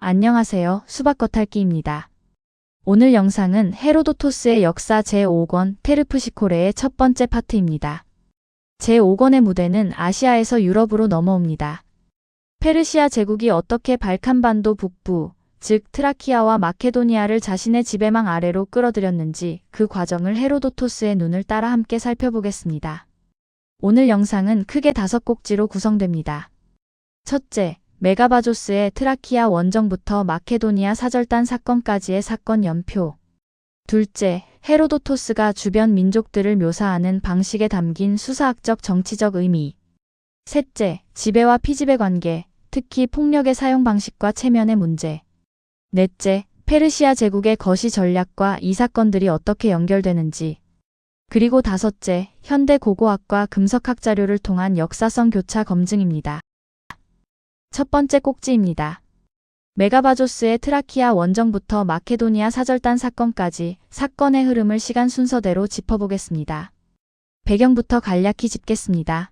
안녕하세요. 수박겉핥기입니다. 오늘 영상은 헤로도토스의 역사 제5권 테르프시코레의 첫 번째 파트입니다. 제5권의 무대는 아시아에서 유럽으로 넘어옵니다. 페르시아 제국이 어떻게 발칸반도 북부, 즉 트라키아와 마케도니아를 자신의 지배망 아래로 끌어들였는지 그 과정을 헤로도토스의 눈을 따라 함께 살펴보겠습니다. 오늘 영상은 크게 5꼭지로 구성됩니다. 첫째, 메가바조스의 트라키아 원정부터 마케도니아 사절단 사건까지의 사건 연표. 둘째, 헤로도토스가 주변 민족들을 묘사하는 방식에 담긴 수사학적 정치적 의미. 셋째, 지배와 피지배 관계, 특히 폭력의 사용 방식과 체면의 문제. 넷째, 페르시아 제국의 거시 전략과 이 사건들이 어떻게 연결되는지. 그리고 다섯째, 현대 고고학과 금석학 자료를 통한 역사성 교차 검증입니다. 첫 번째 꼭지입니다. 메가바조스의 트라키아 원정부터 마케도니아 사절단 사건까지 사건의 흐름을 시간 순서대로 짚어보겠습니다. 배경부터 간략히 짚겠습니다.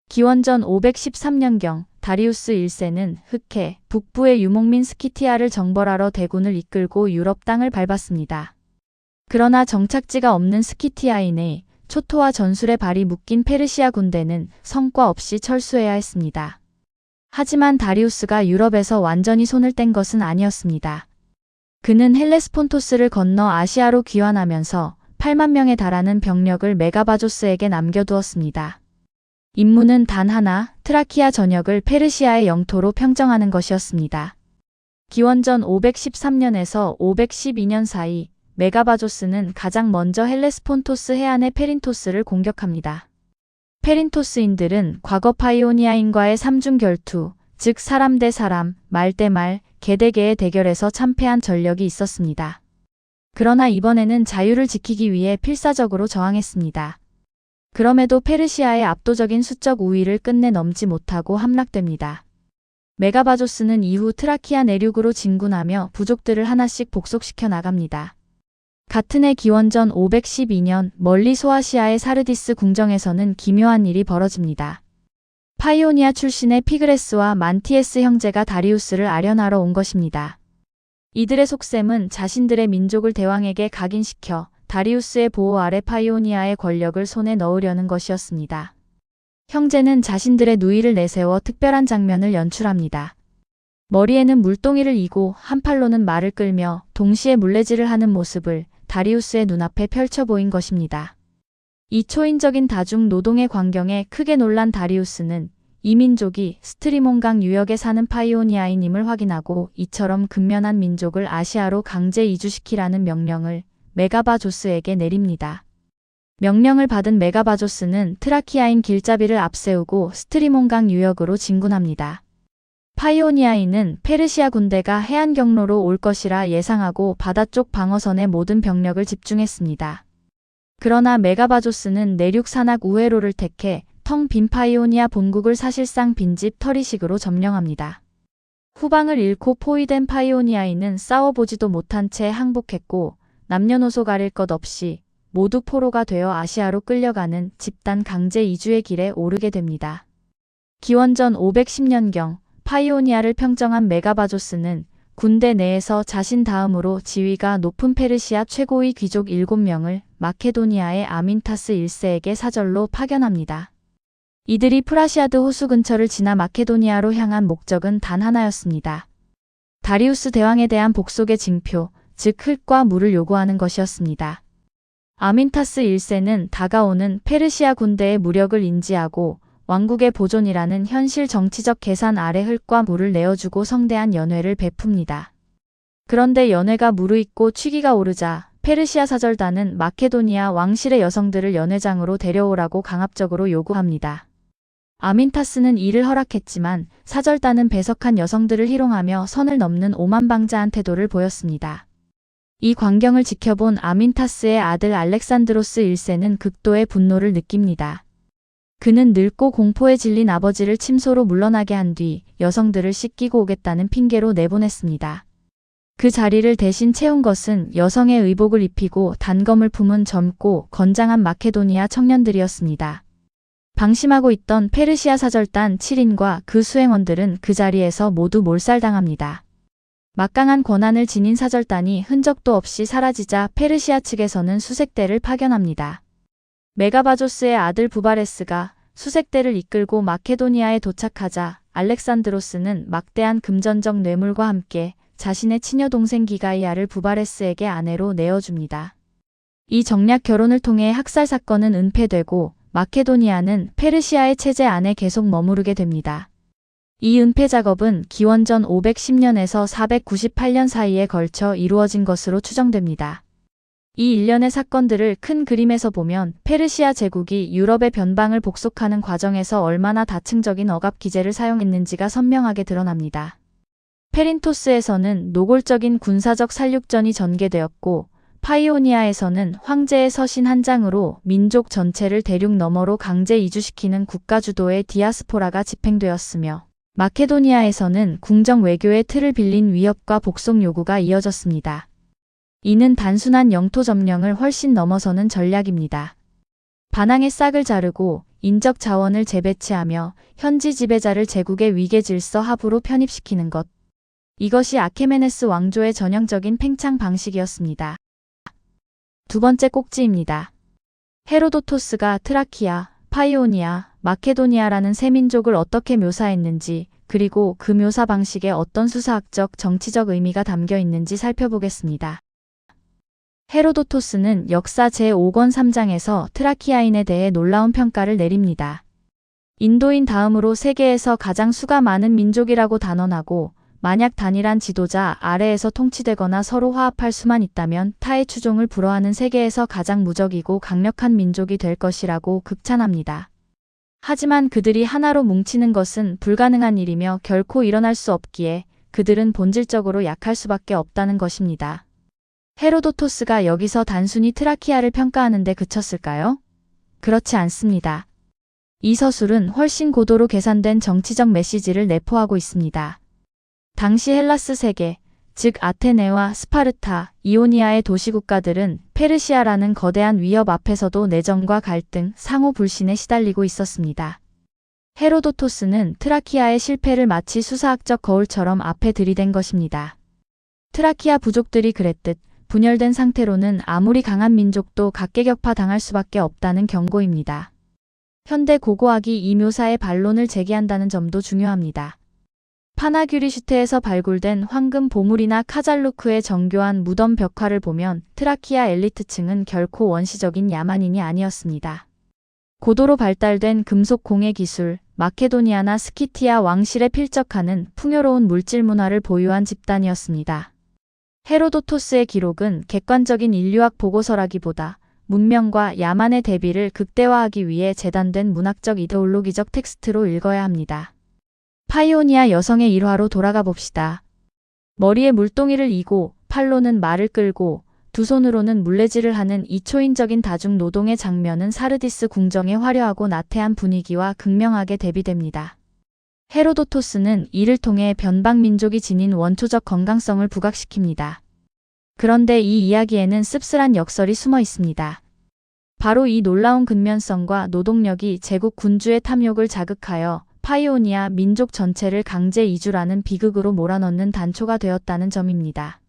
기원전 513년경 다리우스 1세는 흑해 북부의 유목민 스키티아를 정벌하러 대군을 이끌고 유럽 땅을 밟았습니다. 그러나 정착지가 없는 스키티아인의 초토화 전술에 발이 묶인 페르시아 군대는 성과 없이 철수해야 했습니다. 하지만 다리우스가 유럽에서 완전히 손을 뗀 것은 아니었습니다. 그는 헬레스폰토스를 건너 아시아로 귀환하면서 8만 명에 달하는 병력을 메가바조스에게 남겨두었습니다. 임무는 단 하나, 트라키아 전역을 페르시아의 영토로 평정하는 것이었습니다. 기원전 513년에서 512년 사이 메가바조스는 가장 먼저 헬레스폰토스 해안의 페린토스를 공격합니다. 페린토스인들은 과거 파이오니아인과의 삼중 결투, 즉 사람 대 사람, 말 대 말, 개 대 개의 대결에서 참패한 전력이 있었습니다. 그러나 이번에는 자유를 지키기 위해 필사적으로 저항했습니다. 그럼에도 페르시아의 압도적인 수적 우위를 끝내 넘지 못하고 함락됩니다. 메가바조스는 이후 트라키아 내륙으로 진군하며 부족들을 하나씩 복속시켜 나갑니다. 같은 해 기원전 512년 멀리 소아시아의 사르디스 궁정에서는 기묘한 일이 벌어집니다. 파이오니아 출신의 피그레스와 만티에스 형제가 다리우스를 아련하러 온 것입니다. 이들의 속셈은 자신들의 민족을 대왕에게 각인시켜 다리우스의 보호 아래 파이오니아의 권력을 손에 넣으려는 것이었습니다. 형제는 자신들의 누이를 내세워 특별한 장면을 연출합니다. 머리에는 물동이를 이고 한 팔로는 말을 끌며 동시에 물레질을 하는 모습을 다리우스의 눈앞에 펼쳐 보인 것입니다. 이 초인적인 다중 노동의 광경에 크게 놀란 다리우스는 이 민족이 스트리몬강 유역에 사는 파이오니아인임을 확인하고 이처럼 근면한 민족을 아시아로 강제 이주시키라는 명령을 메가바조스에게 내립니다. 명령을 받은 메가바조스는 트라키아인 길잡이를 앞세우고 스트리몬강 유역으로 진군합니다. 파이오니아인은 페르시아 군대가 해안 경로로 올 것이라 예상하고 바다 쪽 방어선에 모든 병력을 집중했습니다. 그러나 메가바조스는 내륙 산악 우회로를 택해 텅 빈 파이오니아 본국을 사실상 빈집 털이식으로 점령합니다. 후방을 잃고 포위된 파이오니아인은 싸워보지도 못한 채 항복했고 남녀노소 가릴 것 없이 모두 포로가 되어 아시아로 끌려가는 집단 강제 이주의 길에 오르게 됩니다. 기원전 510년경 파이오니아를 평정한 메가바조스는 군대 내에서 자신 다음으로 지위가 높은 페르시아 최고위 귀족 7명을 마케도니아의 아민타스 1세에게 사절로 파견합니다. 이들이 프라시아드 호수 근처를 지나 마케도니아로 향한 목적은 단 하나였습니다. 다리우스 대왕에 대한 복속의 징표, 즉 흙과 물을 요구하는 것이었습니다. 아민타스 1세는 다가오는 페르시아 군대의 무력을 인지하고 왕국의 보존이라는 현실 정치적 계산 아래 흙과 물을 내어주고 성대한 연회를 베풉니다. 그런데 연회가 무르익고 취기가 오르자 페르시아 사절단은 마케도니아 왕실의 여성들을 연회장으로 데려오라고 강압적으로 요구합니다. 아민타스는 이를 허락했지만 사절단은 배석한 여성들을 희롱하며 선을 넘는 오만방자한 태도를 보였습니다. 이 광경을 지켜본 아민타스의 아들 알렉산드로스 1세는 극도의 분노를 느낍니다. 그는 늙고 공포에 질린 아버지를 침소로 물러나게 한 뒤 여성들을 씻기고 오겠다는 핑계로 내보냈습니다. 그 자리를 대신 채운 것은 여성의 의복을 입히고 단검을 품은 젊고 건장한 마케도니아 청년들이었습니다. 방심하고 있던 페르시아 사절단 7인과 그 수행원들은 그 자리에서 모두 몰살당합니다. 막강한 권한을 지닌 사절단이 흔적도 없이 사라지자 페르시아 측에서는 수색대를 파견합니다. 메가바조스의 아들 부바레스가 수색대를 이끌고 마케도니아에 도착하자 알렉산드로스는 막대한 금전적 뇌물과 함께 자신의 친여 동생 기가이아를 부바레스에게 아내로 내어줍니다. 이 정략 결혼을 통해 학살 사건은 은폐되고 마케도니아는 페르시아의 체제 안에 계속 머무르게 됩니다. 이 은폐 작업은 기원전 510년에서 498년 사이에 걸쳐 이루어진 것으로 추정됩니다. 이 일련의 사건들을 큰 그림에서 보면 페르시아 제국이 유럽의 변방을 복속하는 과정에서 얼마나 다층적인 억압 기제를 사용했는지가 선명하게 드러납니다. 페린토스에서는 노골적인 군사적 살육전이 전개되었고 파이오니아에서는 황제의 서신 한 장으로 민족 전체를 대륙 너머로 강제 이주시키는 국가주도의 디아스포라가 집행되었으며 마케도니아에서는 궁정 외교의 틀을 빌린 위협과 복속 요구가 이어졌습니다. 이는 단순한 영토 점령을 훨씬 넘어서는 전략입니다. 반항의 싹을 자르고 인적 자원을 재배치하며 현지 지배자를 제국의 위계 질서 하부로 편입시키는 것. 이것이 아케메네스 왕조의 전형적인 팽창 방식이었습니다. 두 번째 꼭지입니다. 헤로도토스가 트라키아, 파이오니아, 마케도니아라는 세 민족을 어떻게 묘사했는지 그리고 그 묘사 방식에 어떤 수사학적, 정치적 의미가 담겨 있는지 살펴보겠습니다. 헤로도토스는 역사 제5권 3장에서 트라키아인에 대해 놀라운 평가를 내립니다. 인도인 다음으로 세계에서 가장 수가 많은 민족이라고 단언하고 만약 단일한 지도자 아래에서 통치되거나 서로 화합할 수만 있다면 타의 추종을 불허하는 세계에서 가장 무적이고 강력한 민족이 될 것이라고 극찬합니다. 하지만 그들이 하나로 뭉치는 것은 불가능한 일이며 결코 일어날 수 없기에 그들은 본질적으로 약할 수밖에 없다는 것입니다. 헤로도토스가 여기서 단순히 트라키아를 평가하는 데 그쳤을까요? 그렇지 않습니다. 이 서술은 훨씬 고도로 계산된 정치적 메시지를 내포하고 있습니다. 당시 헬라스 세계, 즉 아테네와 스파르타, 이오니아의 도시국가들은 페르시아라는 거대한 위협 앞에서도 내정과 갈등, 상호 불신에 시달리고 있었습니다. 헤로도토스는 트라키아의 실패를 마치 수사학적 거울처럼 앞에 들이댄 것입니다. 트라키아 부족들이 그랬듯 분열된 상태로는 아무리 강한 민족도 각계격파 당할 수밖에 없다는 경고입니다. 현대 고고학이 이 묘사의 반론을 제기한다는 점도 중요합니다. 파나규리슈테에서 발굴된 황금 보물이나 카잘루크의 정교한 무덤 벽화를 보면 트라키아 엘리트층은 결코 원시적인 야만인이 아니었습니다. 고도로 발달된 금속 공예 기술, 마케도니아나 스키티아 왕실에 필적하는 풍요로운 물질 문화를 보유한 집단이었습니다. 헤로도토스의 기록은 객관적인 인류학 보고서라기보다 문명과 야만의 대비를 극대화하기 위해 재단된 문학적 이데올로기적 텍스트로 읽어야 합니다. 파이오니아 여성의 일화로 돌아가 봅시다. 머리에 물동이를 이고 팔로는 말을 끌고 두 손으로는 물레질을 하는 이 초인적인 다중 노동의 장면은 사르디스 궁정의 화려하고 나태한 분위기와 극명하게 대비됩니다. 헤로도토스는 이를 통해 변방 민족이 지닌 원초적 건강성을 부각시킵니다. 그런데 이 이야기에는 씁쓸한 역설이 숨어 있습니다. 바로 이 놀라운 근면성과 노동력이 제국 군주의 탐욕을 자극하여 파이오니아 민족 전체를 강제 이주라는 비극으로 몰아넣는 단초가 되었다는 점입니다.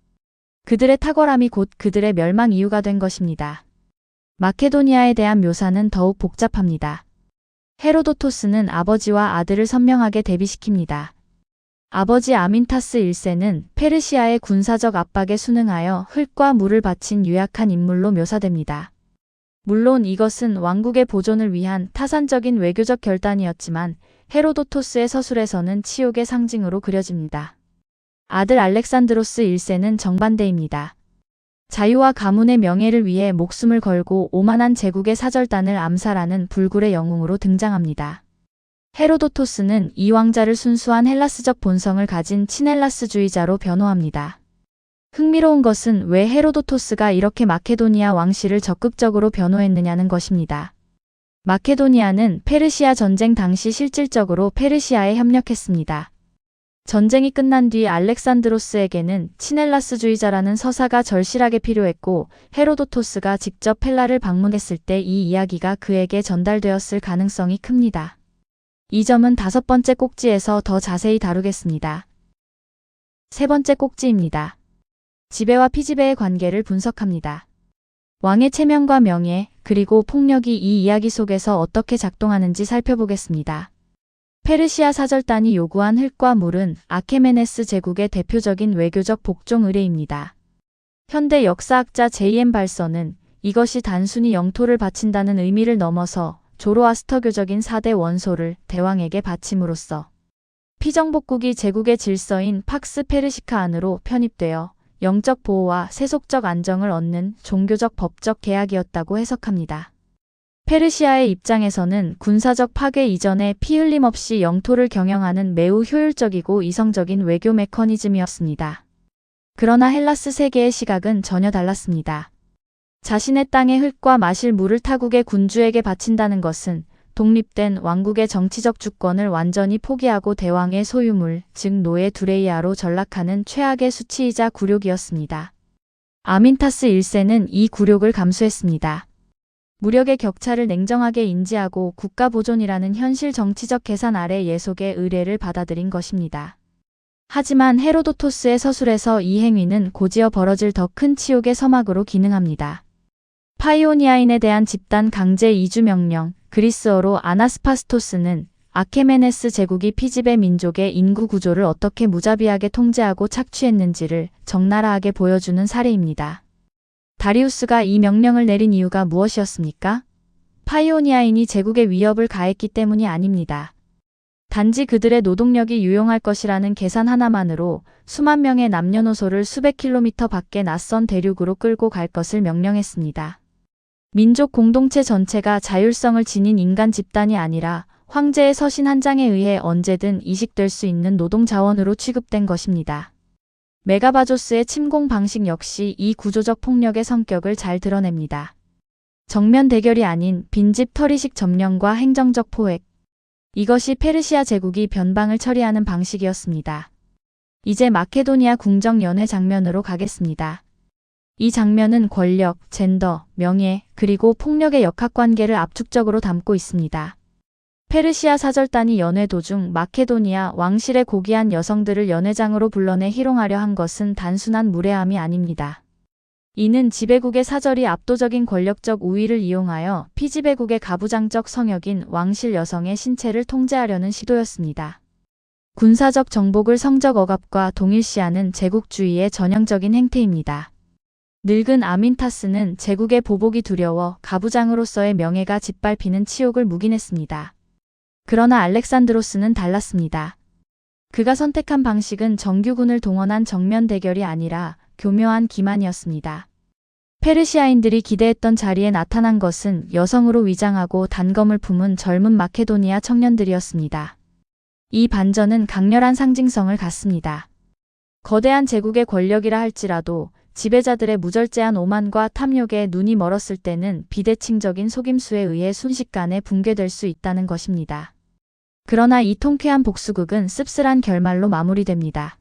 그들의 탁월함이 곧 그들의 멸망 이유가 된 것입니다. 마케도니아에 대한 묘사는 더욱 복잡합니다. 헤로도토스는 아버지와 아들을 선명하게 대비시킵니다. 아버지 아민타스 1세는 페르시아의 군사적 압박에 순응하여 흙과 물을 바친 유약한 인물로 묘사됩니다. 물론 이것은 왕국의 보존을 위한 타산적인 외교적 결단이었지만 헤로도토스의 서술에서는 치욕의 상징으로 그려집니다. 아들 알렉산드로스 1세는 정반대입니다. 자유와 가문의 명예를 위해 목숨을 걸고 오만한 제국의 사절단을 암살하는 불굴의 영웅으로 등장합니다. 헤로도토스는 이 왕자를 순수한 헬라스적 본성을 가진 친헬라스주의자로 변호합니다. 흥미로운 것은 왜 헤로도토스가 이렇게 마케도니아 왕실을 적극적으로 변호했느냐는 것입니다. 마케도니아는 페르시아 전쟁 당시 실질적으로 페르시아에 협력했습니다. 전쟁이 끝난 뒤 알렉산드로스에게는 친헬라스주의자라는 서사가 절실하게 필요했고 헤로도토스가 직접 헬라를 방문했을 때 이 이야기가 그에게 전달되었을 가능성이 큽니다. 이 점은 5번째 꼭지에서 더 자세히 다루겠습니다. 세 번째 꼭지입니다. 지배와 피지배의 관계를 분석합니다. 왕의 체면과 명예, 그리고 폭력이 이 이야기 속에서 어떻게 작동하는지 살펴보겠습니다. 페르시아 사절단이 요구한 흙과 물은 아케메네스 제국의 대표적인 외교적 복종 의뢰입니다. 현대 역사학자 J.M. 발서는 이것이 단순히 영토를 바친다는 의미를 넘어서 조로아스터교적인 4대 원소를 대왕에게 바침으로써 피정복국이 제국의 질서인 팍스 페르시카 안으로 편입되어 영적 보호와 세속적 안정을 얻는 종교적 법적 계약이었다고 해석합니다. 페르시아의 입장에서는 군사적 파괴 이전에 피 흘림 없이 영토를 경영하는 매우 효율적이고 이성적인 외교 메커니즘이었습니다. 그러나 헬라스 세계의 시각은 전혀 달랐습니다. 자신의 땅의 흙과 마실 물을 타국의 군주에게 바친다는 것은 독립된 왕국의 정치적 주권을 완전히 포기하고 대왕의 소유물, 즉 노예 두레이아로 전락하는 최악의 수치이자 굴욕이었습니다. 아민타스 1세는 이 굴욕을 감수했습니다. 무력의 격차를 냉정하게 인지하고 국가 보존이라는 현실 정치적 계산 아래 예속의 의뢰를 받아들인 것입니다. 하지만 헤로도토스의 서술에서 이 행위는 곧이어 벌어질 더 큰 치욕의 서막으로 기능합니다. 파이오니아인에 대한 집단 강제 이주 명령, 그리스어로 아나스파스토스는 아케메네스 제국이 피지배 민족의 인구 구조를 어떻게 무자비하게 통제하고 착취했는지를 적나라하게 보여주는 사례입니다. 다리우스가 이 명령을 내린 이유가 무엇이었습니까? 파이오니아인이 제국에 위협을 가했기 때문이 아닙니다. 단지 그들의 노동력이 유용할 것이라는 계산 하나만으로 수만 명의 남녀노소를 수백 킬로미터 밖의 낯선 대륙으로 끌고 갈 것을 명령했습니다. 민족 공동체 전체가 자율성을 지닌 인간 집단이 아니라 황제의 서신 한 장에 의해 언제든 이식될 수 있는 노동 자원으로 취급된 것입니다. 메가바조스의 침공 방식 역시 이 구조적 폭력의 성격을 잘 드러냅니다. 정면 대결이 아닌 빈집 털이식 점령과 행정적 포획. 이것이 페르시아 제국이 변방을 처리하는 방식이었습니다. 이제 마케도니아 궁정 연회 장면으로 가겠습니다. 이 장면은 권력, 젠더, 명예, 그리고 폭력의 역학관계를 압축적으로 담고 있습니다. 페르시아 사절단이 연회 도중 마케도니아 왕실의 고귀한 여성들을 연회장으로 불러내 희롱하려 한 것은 단순한 무례함이 아닙니다. 이는 지배국의 사절이 압도적인 권력적 우위를 이용하여 피지배국의 가부장적 성역인 왕실 여성의 신체를 통제하려는 시도였습니다. 군사적 정복을 성적 억압과 동일시하는 제국주의의 전형적인 행태입니다. 늙은 아민타스는 제국의 보복이 두려워 가부장으로서의 명예가 짓밟히는 치욕을 묵인했습니다. 그러나 알렉산드로스는 달랐습니다. 그가 선택한 방식은 정규군을 동원한 정면 대결이 아니라 교묘한 기만이었습니다. 페르시아인들이 기대했던 자리에 나타난 것은 여성으로 위장하고 단검을 품은 젊은 마케도니아 청년들이었습니다. 이 반전은 강렬한 상징성을 갖습니다. 거대한 제국의 권력이라 할지라도 지배자들의 무절제한 오만과 탐욕에 눈이 멀었을 때는 비대칭적인 속임수에 의해 순식간에 붕괴될 수 있다는 것입니다. 그러나 이 통쾌한 복수극은 씁쓸한 결말로 마무리됩니다.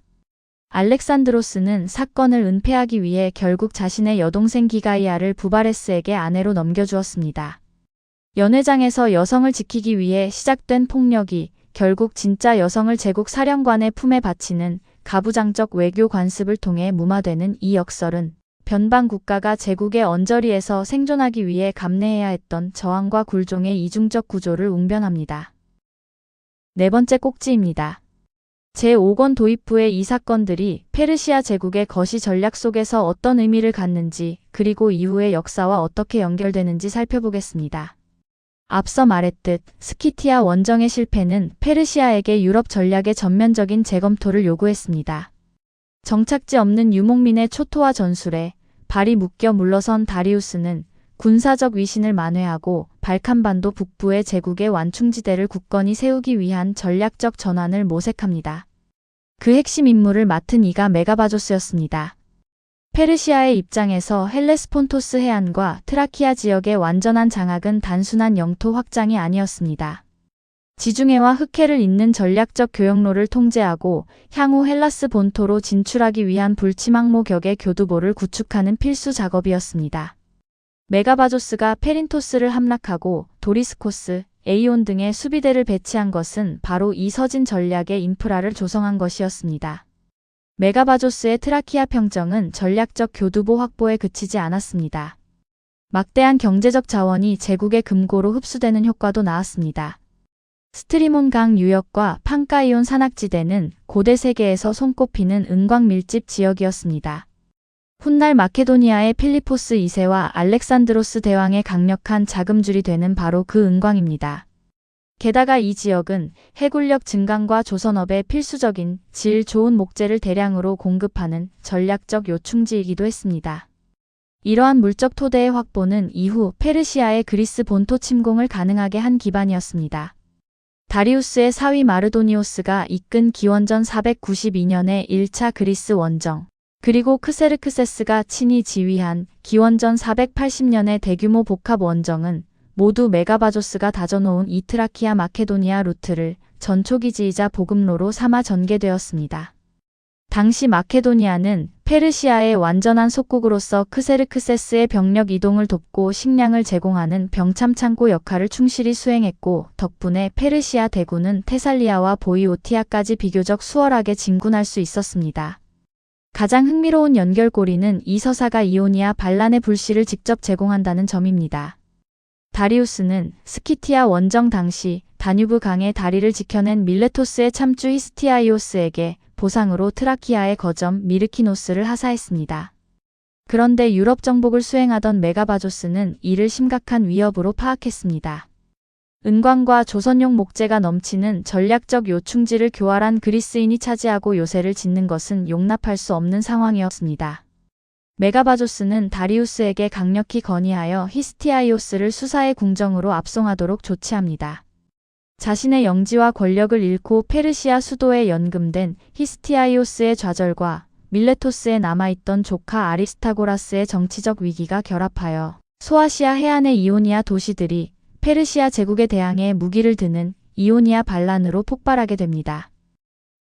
알렉산드로스는 사건을 은폐하기 위해 결국 자신의 여동생 기가이아를 부바레스에게 아내로 넘겨주었습니다. 연회장에서 여성을 지키기 위해 시작된 폭력이 결국 진짜 여성을 제국 사령관의 품에 바치는 가부장적 외교 관습을 통해 무마되는 이 역설은 변방 국가가 제국의 언저리에서 생존하기 위해 감내해야 했던 저항과 굴종의 이중적 구조를 웅변합니다. 네 번째 꼭지입니다. 제5권 도입 후의 이 사건들이 페르시아 제국의 거시 전략 속에서 어떤 의미를 갖는지 그리고 이후의 역사와 어떻게 연결되는지 살펴보겠습니다. 앞서 말했듯 스키티아 원정의 실패는 페르시아에게 유럽 전략의 전면적인 재검토를 요구했습니다. 정착지 없는 유목민의 초토화 전술에 발이 묶여 물러선 다리우스는 군사적 위신을 만회하고 발칸반도 북부의 제국의 완충지대를 굳건히 세우기 위한 전략적 전환을 모색합니다. 그 핵심 임무를 맡은 이가 메가바조스였습니다. 페르시아의 입장에서 헬레스폰토스 해안과 트라키아 지역의 완전한 장악은 단순한 영토 확장이 아니었습니다. 지중해와 흑해를 잇는 전략적 교역로를 통제하고 향후 헬라스 본토로 진출하기 위한 불치망모 격의 교두보를 구축하는 필수 작업이었습니다. 메가바조스가 페린토스를 함락하고 도리스코스, 에이온 등의 수비대를 배치한 것은 바로 이 서진 전략의 인프라를 조성한 것이었습니다. 메가바조스의 트라키아 평정은 전략적 교두보 확보에 그치지 않았습니다. 막대한 경제적 자원이 제국의 금고로 흡수되는 효과도 나왔습니다. 스트리몬 강 유역과 판가이온 산악지대는 고대 세계에서 손꼽히는 은광 밀집 지역이었습니다. 훗날 마케도니아의 필리포스 2세와 알렉산드로스 대왕의 강력한 자금줄이 되는 바로 그 은광입니다. 게다가 이 지역은 해군력 증강과 조선업에 필수적인 질 좋은 목재를 대량으로 공급하는 전략적 요충지이기도 했습니다. 이러한 물적 토대의 확보는 이후 페르시아의 그리스 본토 침공을 가능하게 한 기반이었습니다. 다리우스의 사위 마르도니오스가 이끈 기원전 492년의 1차 그리스 원정, 그리고 크세르크세스가 친히 지휘한 기원전 480년의 대규모 복합 원정은 모두 메가바조스가 다져놓은 이트라키아 마케도니아 루트를 전초기지이자 보급로로 삼아 전개되었습니다. 당시 마케도니아는 페르시아의 완전한 속국으로서 크세르크세스의 병력 이동을 돕고 식량을 제공하는 병참창고 역할을 충실히 수행했고, 덕분에 페르시아 대군은 테살리아와 보이오티아까지 비교적 수월하게 진군할 수 있었습니다. 가장 흥미로운 연결고리는 이 서사가 이오니아 반란의 불씨를 직접 제공한다는 점입니다. 다리우스는 스키티아 원정 당시 다뉴브 강의 다리를 지켜낸 밀레토스의 참주 히스티아이오스에게 보상으로 트라키아의 거점 미르키노스를 하사했습니다. 그런데 유럽 정복을 수행하던 메가바조스는 이를 심각한 위협으로 파악했습니다. 은광과 조선용 목재가 넘치는 전략적 요충지를 교활한 그리스인이 차지하고 요새를 짓는 것은 용납할 수 없는 상황이었습니다. 메가바조스는 다리우스에게 강력히 건의하여 히스티아이오스를 수사의 궁정으로 압송하도록 조치합니다. 자신의 영지와 권력을 잃고 페르시아 수도에 연금된 히스티아이오스의 좌절과 밀레토스에 남아있던 조카 아리스타고라스의 정치적 위기가 결합하여 소아시아 해안의 이오니아 도시들이 페르시아 제국에 대항해 무기를 드는 이오니아 반란으로 폭발하게 됩니다.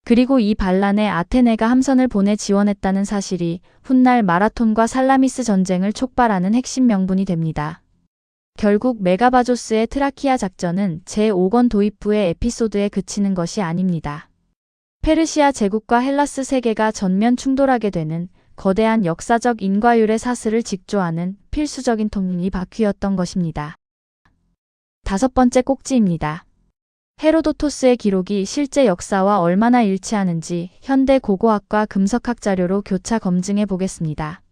그리고 이 반란에 아테네가 함선을 보내 지원했다는 사실이 훗날 마라톤과 살라미스 전쟁을 촉발하는 핵심 명분이 됩니다. 결국 메가바조스의 트라키아 작전은 제5권 도입 후의 에피소드에 그치는 것이 아닙니다. 페르시아 제국과 헬라스 세계가 전면 충돌하게 되는 거대한 역사적 인과율의 사슬을 직조하는 필수적인 톱니 바퀴였던 것입니다. 5번째 꼭지입니다. 헤로도토스의 기록이 실제 역사와 얼마나 일치하는지 현대 고고학과 금석학 자료로 교차 검증해 보겠습니다.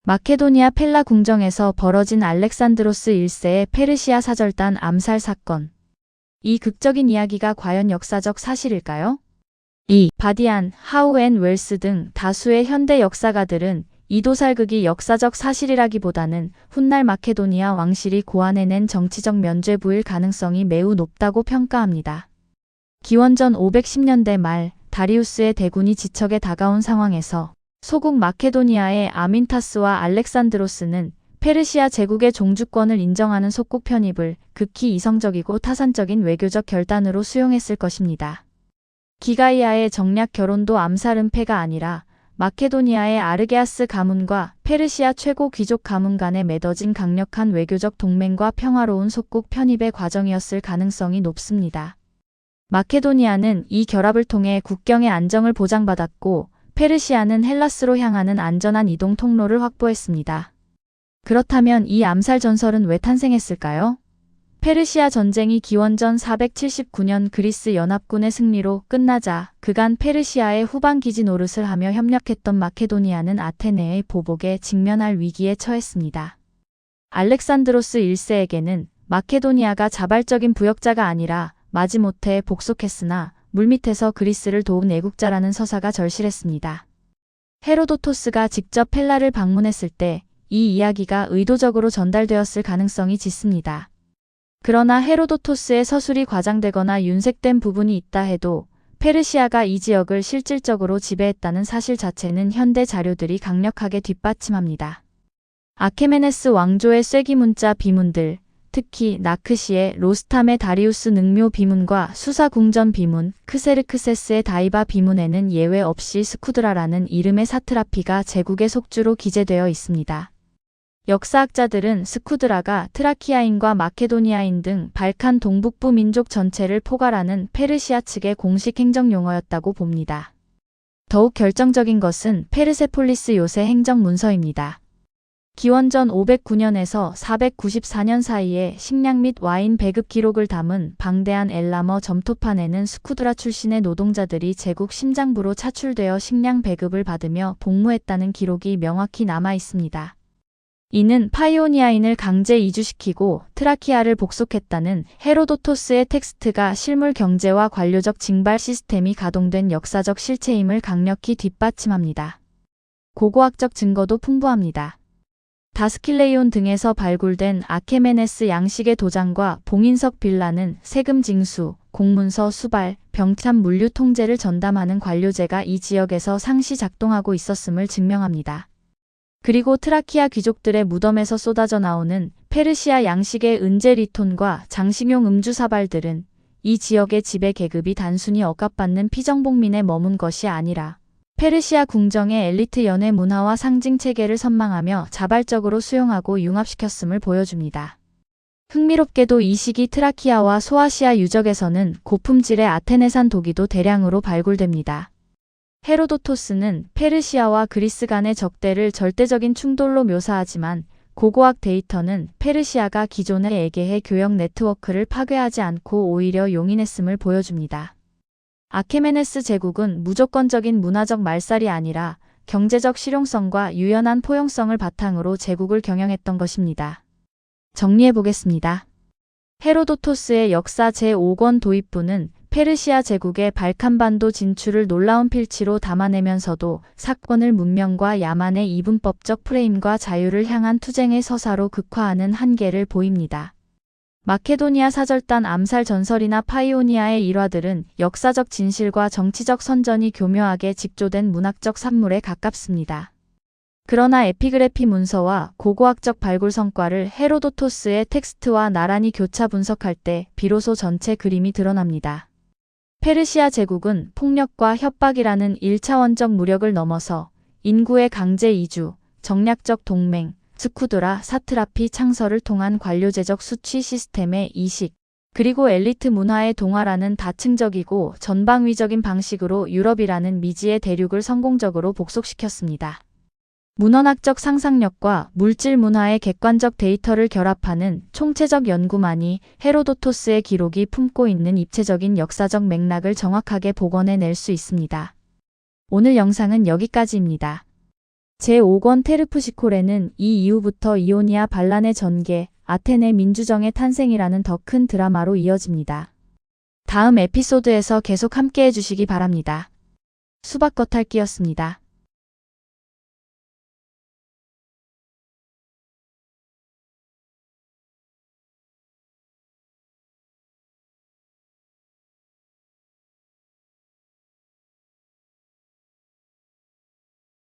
마케도니아 펠라 궁정에서 벌어진 알렉산드로스 1세의 페르시아 사절단 암살 사건. 이 극적인 이야기가 과연 역사적 사실일까요? 2. 바디안, 하우 앤 웰스 등 다수의 현대 역사가들은 이 도살극이 역사적 사실이라기보다는 훗날 마케도니아 왕실이 고안해낸 정치적 면죄부일 가능성이 매우 높다고 평가합니다. 기원전 510년대 말 다리우스의 대군이 지척에 다가온 상황에서 소국 마케도니아의 아민타스와 알렉산드로스는 페르시아 제국의 종주권을 인정하는 속국 편입을 극히 이성적이고 타산적인 외교적 결단으로 수용했을 것입니다. 기가이아의 정략 결혼도 암살 은폐가 아니라 마케도니아의 아르게아스 가문과 페르시아 최고 귀족 가문 간에 맺어진 강력한 외교적 동맹과 평화로운 속국 편입의 과정이었을 가능성이 높습니다. 마케도니아는 이 결합을 통해 국경의 안정을 보장받았고 페르시아는 헬라스로 향하는 안전한 이동 통로를 확보했습니다. 그렇다면 이 암살 전설은 왜 탄생했을까요? 페르시아 전쟁이 기원전 479년 그리스 연합군의 승리로 끝나자 그간 페르시아의 후방 기지 노릇을 하며 협력했던 마케도니아는 아테네의 보복에 직면할 위기에 처했습니다. 알렉산드로스 1세에게는 마케도니아가 자발적인 부역자가 아니라 마지못해 복속했으나 물밑에서 그리스를 도운 애국자라는 서사가 절실했습니다. 헤로도토스가 직접 펠라를 방문했을 때 이 이야기가 의도적으로 전달되었을 가능성이 짙습니다. 그러나 헤로도토스의 서술이 과장되거나 윤색된 부분이 있다 해도 페르시아가 이 지역을 실질적으로 지배했다는 사실 자체는 현대 자료들이 강력하게 뒷받침합니다. 아케메네스 왕조의 쐐기문자 비문들, 특히 나크시의 로스탐의 다리우스 능묘 비문과 수사궁전 비문, 크세르크세스의 다이바 비문에는 예외 없이 스쿠드라라는 이름의 사트라피가 제국의 속주로 기재되어 있습니다. 역사학자들은 스쿠드라가 트라키아인과 마케도니아인 등 발칸 동북부 민족 전체를 포괄하는 페르시아 측의 공식 행정용어였다고 봅니다. 더욱 결정적인 것은 페르세폴리스 요새 행정 문서입니다. 기원전 509년에서 494년 사이에 식량 및 와인 배급 기록을 담은 방대한 엘라머 점토판에는 스쿠드라 출신의 노동자들이 제국 심장부로 차출되어 식량 배급을 받으며 복무했다는 기록이 명확히 남아 있습니다. 이는 파이오니아인을 강제 이주시키고 트라키아를 복속했다는 헤로도토스의 텍스트가 실물 경제와 관료적 징발 시스템이 가동된 역사적 실체임을 강력히 뒷받침합니다. 고고학적 증거도 풍부합니다. 다스킬레이온 등에서 발굴된 아케메네스 양식의 도장과 봉인석 빌라는 세금 징수, 공문서 수발, 병참 물류 통제를 전담하는 관료제가 이 지역에서 상시 작동하고 있었음을 증명합니다. 그리고 트라키아 귀족들의 무덤에서 쏟아져 나오는 페르시아 양식의 은제 리톤과 장식용 음주 사발들은 이 지역의 지배 계급이 단순히 억압받는 피정복민에 머문 것이 아니라 페르시아 궁정의 엘리트 연회 문화와 상징 체계를 선망하며 자발적으로 수용하고 융합시켰음을 보여줍니다. 흥미롭게도 이 시기 트라키아와 소아시아 유적에서는 고품질의 아테네산 도기도 대량으로 발굴됩니다. 헤로도토스는 페르시아와 그리스 간의 적대를 절대적인 충돌로 묘사하지만 고고학 데이터는 페르시아가 기존의 에게해 교역 네트워크를 파괴하지 않고 오히려 용인했음을 보여줍니다. 아케메네스 제국은 무조건적인 문화적 말살이 아니라 경제적 실용성과 유연한 포용성을 바탕으로 제국을 경영했던 것입니다. 정리해보겠습니다. 헤로도토스의 역사 제5권 도입부는 페르시아 제국의 발칸반도 진출을 놀라운 필치로 담아내면서도 사건을 문명과 야만의 이분법적 프레임과 자유를 향한 투쟁의 서사로 극화하는 한계를 보입니다. 마케도니아 사절단 암살 전설이나 파이오니아의 일화들은 역사적 진실과 정치적 선전이 교묘하게 직조된 문학적 산물에 가깝습니다. 그러나 에피그래피 문서와 고고학적 발굴 성과를 헤로도토스의 텍스트와 나란히 교차 분석할 때 비로소 전체 그림이 드러납니다. 페르시아 제국은 폭력과 협박이라는 1차원적 무력을 넘어서 인구의 강제 이주, 정략적 동맹, 스쿠드라 사트라피 창설을 통한 관료제적 수취 시스템의 이식, 그리고 엘리트 문화의 동화라는 다층적이고 전방위적인 방식으로 유럽이라는 미지의 대륙을 성공적으로 복속시켰습니다. 문헌학적 상상력과 물질 문화의 객관적 데이터를 결합하는 총체적 연구만이 헤로도토스의 기록이 품고 있는 입체적인 역사적 맥락을 정확하게 복원해낼 수 있습니다. 오늘 영상은 여기까지입니다. 제5권 테르푸시코레는 이 이후부터 이오니아 반란의 전개, 아테네 민주정의 탄생이라는 더 큰 드라마로 이어집니다. 다음 에피소드에서 계속 함께해 주시기 바랍니다. 수박겉핥기였습니다.